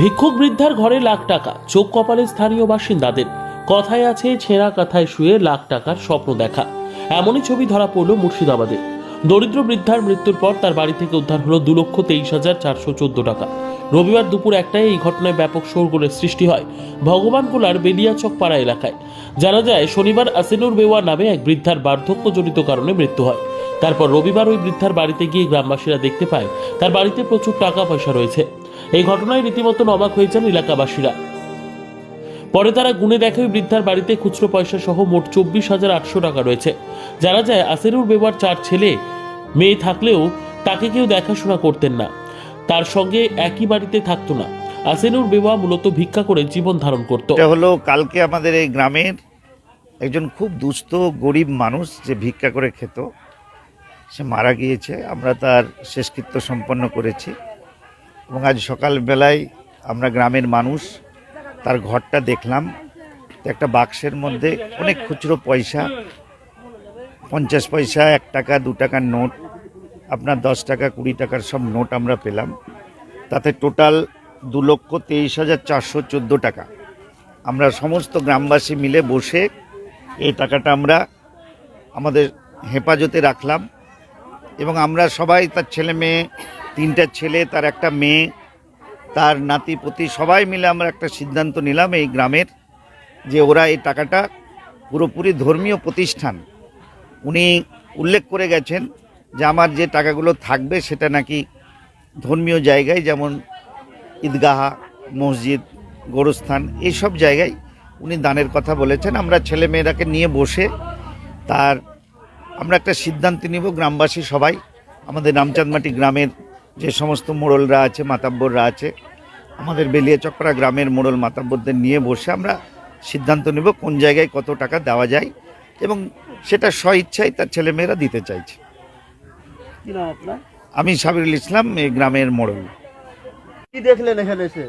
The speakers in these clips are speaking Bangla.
ভিক্ষুক বৃদ্ধার ঘরে লাখ টাকা, চোখ কপালে স্থানীয় বাসিন্দাদের। কথায় আছে ছেঁড়া কাঁথায় শুয়ে লাখ টাকার স্বপ্ন দেখা। এমনই ছবি ধরা পড়ল মুর্শিদাবাদে। দরিদ্র বৃদ্ধার মৃত্যুর পর তার বাড়ি থেকে উদ্ধার হলো 2,23,414 টাকা। রবিবার দুপুর একটায় এই ঘটনায় ব্যাপক শোরগোলের সৃষ্টি হয় ভগবানগোলার বেলিয়াচক পাড়া এলাকায়। জানা যায় শনিবার আসিনুর বেওয়া নামে এক বৃদ্ধার বার্ধক্যজনিত কারণে মৃত্যু হয়। তারপর রবিবার ওই বৃদ্ধার বাড়িতে গিয়ে গ্রামবাসীরা দেখতে পায় তার বাড়িতে প্রচুর টাকা পয়সা রয়েছে। এই ঘটনায় রীতিমতো অবাক হয়েছেন এলাকাবাসীরা। পরে তারা গুনে দেখে ওই বৃদ্ধার বাড়িতে খুচরো পয়সা সহ মোট 24,800 টাকা রয়েছে। জানা যায় আসিনুর বেওয়ার 4 ছেলে মেয়ে থাকলেও তাকে কেউ দেখাশোনা করতেন না, তার সঙ্গে একই বাড়িতে থাকতো না। আসিনুর বেওয়া মূলত ভিক্ষা করে জীবন ধারণ করত। এটা হলো কালকে আমাদের এই গ্রামের একজন খুব দুস্থ গরিব মানুষ যে ভিক্ষা করে খেত, সে মারা গিয়েছে। আমরা তার শেষকৃত্য সম্পন্ন করেছি এবং আজ সকালবেলায় আমরা গ্রামের মানুষ তার ঘরটা দেখলাম। একটা বাক্সের মধ্যে অনেক খুচরো পয়সা, 50 পয়সা, 1 টাকা, 2 টাকার নোট, আপনার 10 টাকা, 20 টাকার সব নোট আমরা পেলাম। তাতে টোটাল 2,23,414 টাকা। আমরা সমস্ত গ্রামবাসী মিলে বসে এই টাকাটা আমরা আমাদের হেফাজতে রাখলাম এবং আমরা সবাই, তার ছেলে মেয়ে, 3টা ছেলে, তার একটা মেয়ে, তার নাতি পুতি, সবাই মিলে আমরা একটা সিদ্ধান্ত নিলাম এই গ্রামের, যে ওরা এই টাকাটা পুরোপুরি ধর্মীয় প্রতিষ্ঠান, উনি উল্লেখ করে গেছেন যে আমার যে টাকাগুলো থাকবে সেটা নাকি ধর্মীয় জায়গায়, যেমন ঈদগাহা, মসজিদ, গোরস্থান, এইসব জায়গায় উনি দানের কথা বলেছেন। আমরা ছেলে মেয়েরাকে নিয়ে বসে আমরা একটা সিদ্ধান্ত নিব, গ্রামবাসী সবাই, আমাদের রামচাঁদমাটি গ্রামের যে সমস্ত মোড়লরা আছে, মাতাব্বররা আছে, আমাদের বেলিয়াচকপাড়া গ্রামের মোড়ল মাতাব্বরদের নিয়ে বসে আমরা সিদ্ধান্ত নেব কোন জায়গায় কত টাকা দেওয়া যায়, এবং সেটা স্বইচ্ছায় তার ছেলেমেয়েরা দিতে চাইছে। কি নাম আপনার? আমি সাবিরুল ইসলাম, এই গ্রামের মোড়ল। কি দেখলেন এখানে এসে?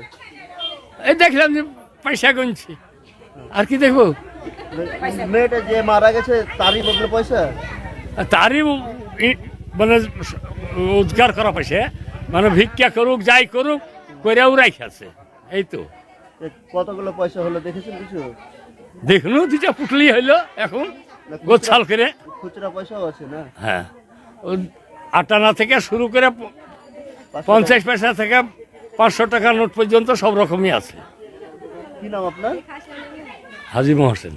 এই দেখলাম যে পয়সা গুনছি, আর কি দেখবো? মেয়েটা যে মারা গেছে তারই বদলে পয়সা? তারই মানে রোজগার করা পয়সা, মানে ভিক্ষা করুক, যাই করুক, কইরাও রাইখাছে। এই তো কতগুলো পয়সা হলো দেখেছেন কিছু? দেখুন 2টা পুটলি হইলো এখন গোছাল করে। খুচরা পয়সাও আছে না? হ্যাঁ, ও 8 আনা থেকে শুরু করে 50 পয়সা থেকে 500 টাকা নোট পর্যন্ত সব রকমই আছে। কি নাম আপনার? হাজি মোহসেন।